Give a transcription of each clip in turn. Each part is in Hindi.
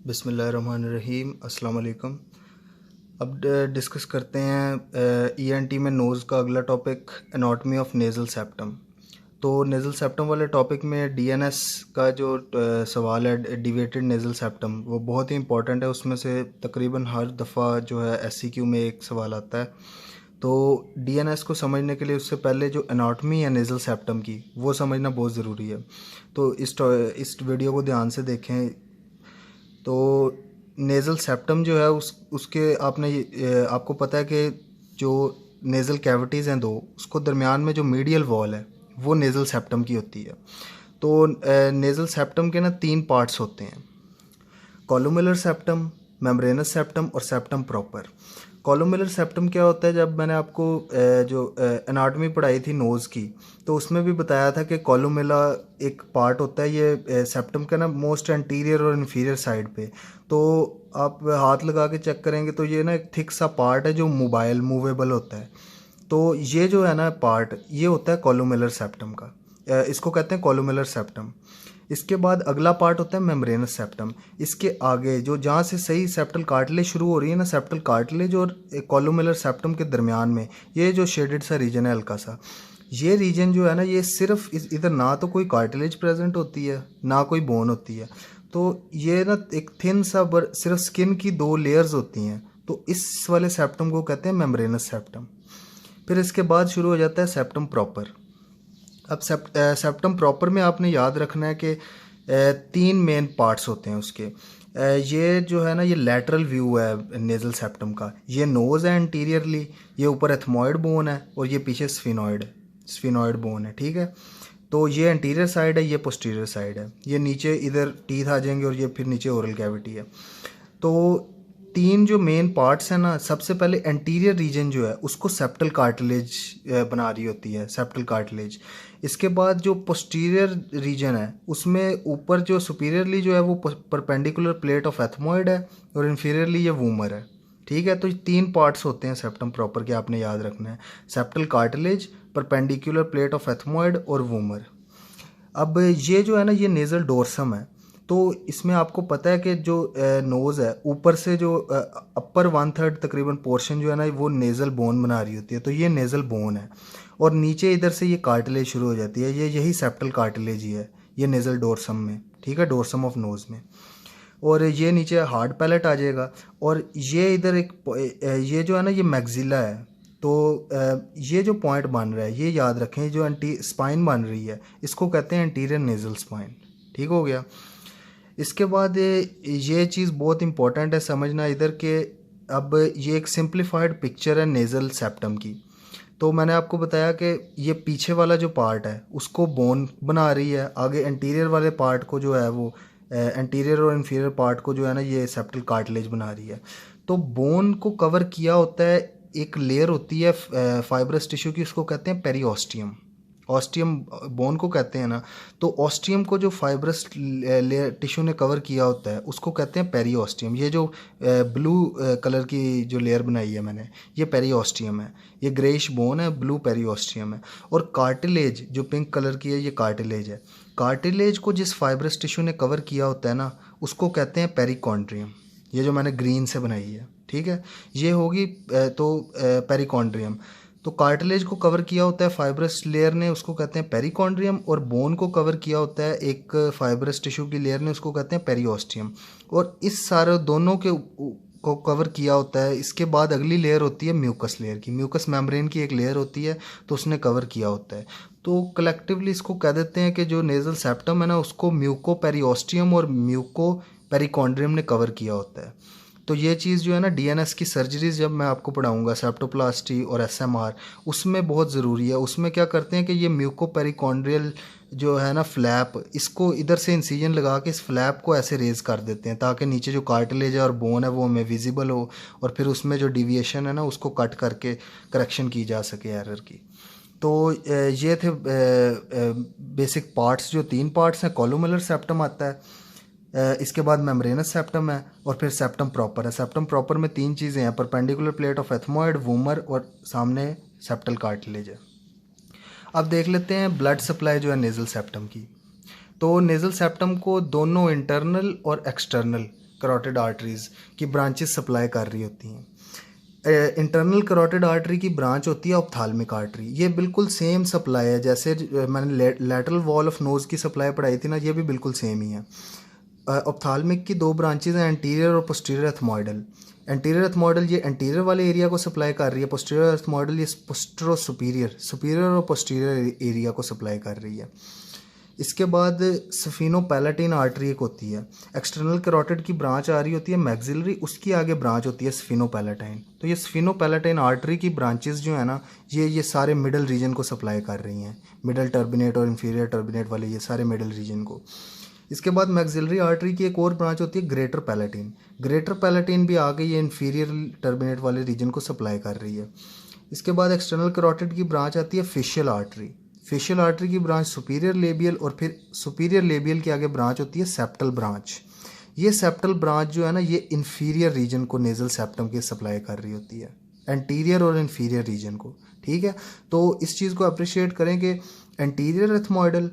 बिस्मिल्लाहिर्रहमानिर्रहीम अस्सलाम वालेकुम। अब डिस्कस करते हैं ईएनटी में नोज़ का अगला topic anatomy of nasal septum. तो नेज़ल सेप्टम वाले टॉपिक में डीएनएस का जो सवाल है डिवेटेड नेज़ल सेप्टम वो बहुत ही इंपॉर्टेंट है। उसमें से तकरीबन हर दफ़ा जो है एससीक्यू में एक सवाल आता है। तो डीएनएस को समझने के लिए उससे पहले जो एनाटॉमी है नेज़ल सेप्टम की वो समझना बहुत ज़रूरी है। तो इस वीडियो को ध्यान से देखें। तो नेज़ल सेप्टम जो है उसके आपको पता है कि जो नेज़ल कैविटीज़ हैं दो, उसको दरमियान में जो मीडियल वॉल है वो नेज़ल सेप्टम की होती है। तो नेज़ल सेप्टम के ना 3 पार्ट्स होते हैं, कॉलुमुलर सेप्टम, मेम्ब्रेनस सेप्टम और सेप्टम प्रॉपर। कॉलुमुलर सेप्टम क्या होता है? जब मैंने आपको जो एनाटॉमी पढ़ाई थी नोज़ की, तो उसमें भी बताया था कि कॉलुमुला एक पार्ट होता है ये सेप्टम का ना मोस्ट एंटीरियर और इन्फीरियर साइड पे। तो आप हाथ लगा के चेक करेंगे तो ये ना एक थिक सा पार्ट है जो मूवेबल होता है। तो ये जो है ना पार्ट, ये होता है कॉलुमुलर सेप्टम का। इसको कहते हैं कॉलुमुलर सेप्टम। इसके बाद अगला पार्ट होता है मेम्ब्रेनस सेप्टम। इसके आगे जो जहाँ से सही सेप्टल कार्टिलेज शुरू हो रही है ना, सेप्टल कार्टिलेज और कॉलुमुलर सेप्टम के दरमियान में ये जो शेडेड सा रीजन है हल्का सा, ये रीजन जो है ना, ये सिर्फ इधर ना तो कोई कार्टिलेज प्रेजेंट होती है ना कोई बोन होती है। तो ये ना एक थिन सा सिर्फ स्किन की 2 लेयर्स होती हैं। तो इस वाले सेप्टम को कहते हैं मेम्ब्रेनस सेप्टम। फिर इसके बाद शुरू हो जाता है सेप्टम प्रॉपर। अब सेप्टम प्रॉपर में आपने याद रखना है कि 3 मेन पार्ट्स होते हैं उसके। ये जो है ना, ये लैटरल व्यू है नेज़ल सेप्टम का। ये नोज़ है एंटीरियरली, ये ऊपर एथमॉइड बोन है और ये पीछे स्फिनॉइड बोन है, ठीक है। तो ये एंटीरियर साइड है, ये पोस्टीरियर साइड है। ये नीचे इधर टीथ आ जाएंगे और ये फिर नीचे ओरल कैविटी है। तो 3 जो मेन पार्ट्स हैं ना, सबसे पहले एंटीरियर रीजन जो है उसको सेप्टल कार्टिलेज बना रही होती है, सेप्टल कार्टिलेज। इसके बाद जो पोस्टीरियर रीजन है उसमें ऊपर जो सुपीरियरली जो है वो परपेंडिकुलर प्लेट ऑफ एथमॉइड है और इन्फीरियरली ये वूमर है, ठीक है। तो ये 3 पार्ट्स होते हैं सेप्टम प्रॉपर के, आपने याद रखना है, septal cartilage, perpendicular plate of ethmoid और वूमर। अब ये जो है ना, ये नेज़ल डोर्सम है। तो इसमें आपको पता है कि जो नोज़ है ऊपर से जो अपर 1/3 तकरीबन पोर्शन जो है ना वो नेज़ल बोन बना रही होती है। तो ये नेज़ल बोन है और नीचे इधर से ये कार्टिलेज शुरू हो जाती है। यही सेप्टल कार्टिलेज ही है ये नेज़ल डोर्सम में, ठीक है, डोर्सम ऑफ नोज़ में। और ये नीचे हार्ड पैलेट आ जाएगा और ये इधर ये जो है ना, ये मैक्सिला है। तो ये जो पॉइंट बन रहा है ये याद रखें, जो एंटी स्पाइन बन रही है इसको कहते हैं एंटीरियर नेज़ल स्पाइन, ठीक हो गया। इसके बाद ये चीज़ बहुत इंपॉर्टेंट है समझना इधर के। अब ये एक सिंप्लीफाइड पिक्चर है नेज़ल सेप्टम की। तो मैंने आपको बताया कि ये पीछे वाला जो पार्ट है उसको बोन बना रही है, आगे एंटीरियर वाले पार्ट को जो है वो एंटीरियर और इन्फीरियर पार्ट को जो है ना ये सेप्टल कार्टिलेज बना रही है। तो बोन को कवर किया होता है, एक लेयर होती है फाइब्रस टिश्यू की, उसको कहते हैं पेरीऑस्टियम। ऑस्टियम बोन को कहते हैं ना, तो ऑस्टियम को जो फाइब्रस लेयर टिश्यू ने कवर किया होता है उसको कहते हैं पेरीऑस्टियम। ये जो ब्लू कलर की जो लेयर बनाई है मैंने, ये पेरीऑस्टियम है। ये ग्रेइश बोन है, ब्लू पेरीऑस्टियम है। और कार्टिलेज जो पिंक कलर की है, ये कार्टिलेज है। कार्टिलेज को जिस फाइब्रस टिश्यू ने कवर किया होता है ना उसको कहते हैं पेरिकॉन्ड्रियम। ये जो मैंने ग्रीन से बनाई है, ठीक है, ये होगी पेरिकॉन्ड्रियम। तो कार्टिलेज को कवर किया होता है फाइब्रस लेयर ने, उसको कहते हैं पेरिकॉन्ड्रियम। और बोन को कवर किया होता है एक फाइब्रस टिश्यू की लेयर ने, उसको कहते हैं पेरीऑस्टियम। और इस सारे दोनों के को कवर किया होता है। इसके बाद अगली लेयर होती है म्यूकस लेयर की, म्यूकस मेम्ब्रेन की एक लेयर होती है, तो उसने कवर किया होता है। तो कलेक्टिवली इसको कह देते हैं कि जो नेज़ल सेप्टम है ना उसको म्यूको पेरीऑस्टियम और म्यूको पेरिकॉन्ड्रियम ने कवर किया होता है। तो ये चीज़ जो है ना, डीएनएस की सर्जरीज जब मैं आपको पढ़ाऊंगा, सेप्टोप्लास्टी और एसएमआर, उसमें बहुत ज़रूरी है। उसमें क्या करते हैं कि ये म्यूकोपेरिकॉन्ड्रियल जो है ना फ्लैप, इसको इधर से इंसिजन लगा के इस फ्लैप को ऐसे रेज कर देते हैं ताकि नीचे जो कार्टिलेज है और बोन है वो हमें विजिबल हो, और फिर उसमें जो डिविएशन है ना उसको कट करके करेक्शन की जा सके एरर की। तो ये थे बेसिक पार्ट्स। जो 3 पार्ट्स हैं, कॉलुमुलर सेप्टम आता है, इसके बाद मेम्ब्रेनस सेप्टम है और फिर सेप्टम प्रॉपर है। सेप्टम प्रॉपर में 3 चीज़ें हैं, perpendicular plate of ethmoid, vomer और सामने सेप्टल कार्टिलेज है। अब देख लेते हैं ब्लड सप्लाई जो है नेज़ल सेप्टम की। तो नेज़ल सेप्टम को दोनों इंटरनल और एक्सटर्नल करोटिड आर्टरीज़ की ब्रांचेस सप्लाई कर रही होती हैं। इंटरनल करोटिड आर्टरी की ब्रांच होती है ऑप्थाल्मिक आर्टरी। ये बिल्कुल सेम सप्लाई है, जैसे मैंने लैटरल वॉल ऑफ नोज़ की सप्लाई पढ़ाई थी ना, ये भी बिल्कुल सेम ही है। ऑप्थाल्मिक की दो ब्रांचेज हैं, एंटीरियर और पोस्टीरियर एथमॉइडल। एंटीरियर एथमॉइडल ये एंटीरियर वाले एरिया को सप्लाई कर रही है, पोस्टीरियर एथमॉइडल ये पोस्टरो सुपीरियर और पोस्टीरियर एरिया को सप्लाई कर रही है। इसके बाद स्फीनोपैलेटिन आर्टरी एक होती है, एक्सटर्नल कैरोटिड की ब्रांच आ रही होती है मैक्सिलरी, उसकी आगे ब्रांच होती है स्फीनोपैलेटाइन। तो ये स्फीनोपैलेटाइन आर्टरी की ब्रांचेस जो है ना, ये सारे मिडल रीजन को सप्लाई कर रही हैं, मिडल टर्बिनेट और इंफीरियर टर्बिनेट वाले ये सारे मिडल रीजन को। इसके बाद मैक्सिलरी आर्टरी की एक और ब्रांच होती है ग्रेटर पैलेटिन। ग्रेटर पैलेटिन भी आगे ये इंफीरियर टर्बिनेट वाले रीजन को सप्लाई कर रही है। इसके बाद एक्सटर्नल कैरोटिड की ब्रांच आती है फेशियल आर्टरी। फेशियल आर्टरी की ब्रांच सुपीरियर लेबियल और फिर सुपीरियर लेबियल के आगे ब्रांच होती है सेप्टल ब्रांच। ये सेप्टल ब्रांच जो है ना, ये इंफीरियर रीजन को नेजल सेप्टम के सप्लाई कर रही होती है, एंटीरियर और इंफीरियर रीजन को। ठीक है, तो इस चीज़ को अप्रिशिएट करें कि anterior ethmoidal,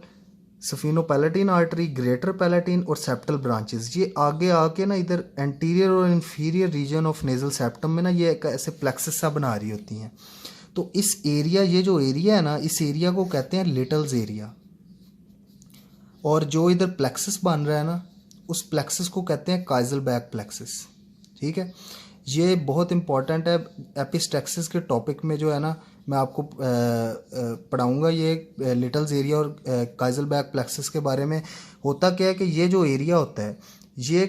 sphenopalatine artery, greater palatine और सेप्टल ब्रांचेस ये आगे आके ना इधर एंटीरियर और inferior region of nasal septum में ना ये एक ऐसे प्लेक्सस सा बना रही होती हैं। तो इस एरिया, ये जो एरिया है ना, इस एरिया को कहते हैं लिटल्स एरिया। और जो इधर प्लेक्सस बन रहा है ना, उस प्लेक्सस को कहते हैं काइजलबैक प्लेक्सस। ठीक है, ये बहुत इंपॉर्टेंट है। एपिस्टैक्सिस के टॉपिक में जो है ना, मैं आपको पढ़ाऊँगा ये लिटल्स एरिया और काइजलबैक प्लेक्सस के बारे में। होता क्या है कि ये जो एरिया होता है ये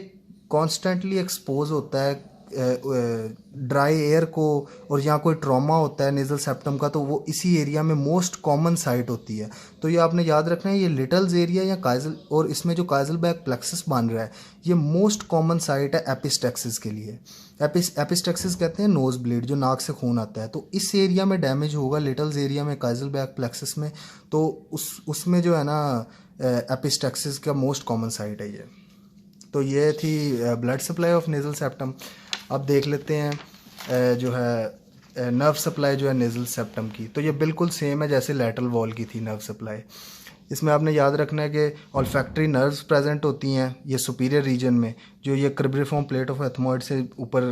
कॉन्स्टेंटली एक्सपोज होता है ड्राई एयर को, और यहाँ कोई ट्रॉमा होता है नेजल सेप्टम का, तो वो इसी एरिया में मोस्ट कॉमन साइट होती है। तो ये आपने याद रखना है, ये लिटल्स एरिया या काइजल, और इसमें जो काइजलबैक प्लेक्सस बन रहा है ये मोस्ट कॉमन साइट है एपिस्टैक्सिस के लिए। एपिस्टैक्सिस कहते हैं नोज ब्लीड, जो नाक से खून आता है। तो इस एरिया में डैमेज होगा, लिटल्स एरिया में, काइजलबैक प्लेक्सस में, तो उसमें जो है ना एपिस्टैक्सिस का मोस्ट कॉमन साइट है ये। तो ये थी blood supply of nasal septum. अब देख लेते हैं जो है नर्व सप्लाई जो है नेजल सेप्टम की। तो ये बिल्कुल सेम है जैसे लैटरल वॉल की थी नर्व सप्लाई। इसमें आपने याद रखना है कि ऑल्फैक्टरी नर्व्स प्रेजेंट होती हैं ये सुपीरियर रीजन में, जो ये क्रिब्रिफॉर्म प्लेट ऑफ एथमॉइड से ऊपर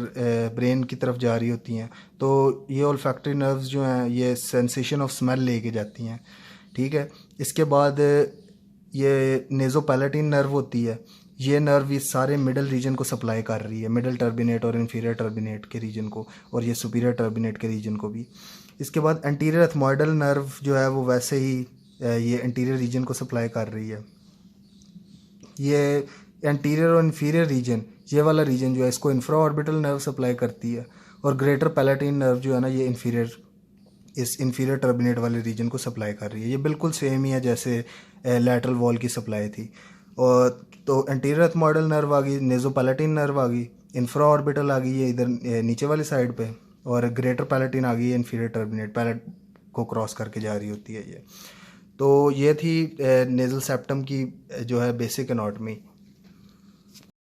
ब्रेन की तरफ जा रही होती हैं। तो ये ऑल्फैक्टरी नर्व्स जो हैं ये सेंसेशन ऑफ स्मेल लेके जाती हैं। ठीक है, इसके बाद ये नेज़ोपैलेटिन नर्व होती है, ये नर्व इस सारे मिडल रीजन को सप्लाई कर रही है, मिडल टर्बिनेट और इंफीरियर टर्बिनेट के रीजन को, और ये सुपीरियर टर्बिनेट के रीजन को भी। इसके बाद एंटीरियर एथमॉइडल नर्व जो है वो वैसे ही ये एंटीरियर रीजन को सप्लाई कर रही है। ये एंटीरियर और इंफीरियर रीजन, ये वाला रीजन जो है इसको इंफ्रा ऑर्बिटल नर्व सप्लाई करती है, और ग्रेटर पैलेटिन नर्व जो है ना ये इस इंफीरियर टर्बिनेट वाले रीजन को सप्लाई कर रही है। ये बिल्कुल सेम ही है जैसे लैटरल वॉल की सप्लाई थी। और तो एंटीरियर एथमॉइडल नर्व आ गई, नेज़ोपैलेटिन नर्व आ गई, इंफ्रा ऑर्बिटल आ गई है इधर नीचे वाली साइड पे, और ग्रेटर पैलेटिन आ गई है इंफीरियर टर्बिनेट, पैलेट को क्रॉस करके जा रही होती है ये। तो ये थी नेजल सेप्टम की जो है बेसिक एनाटॉमी।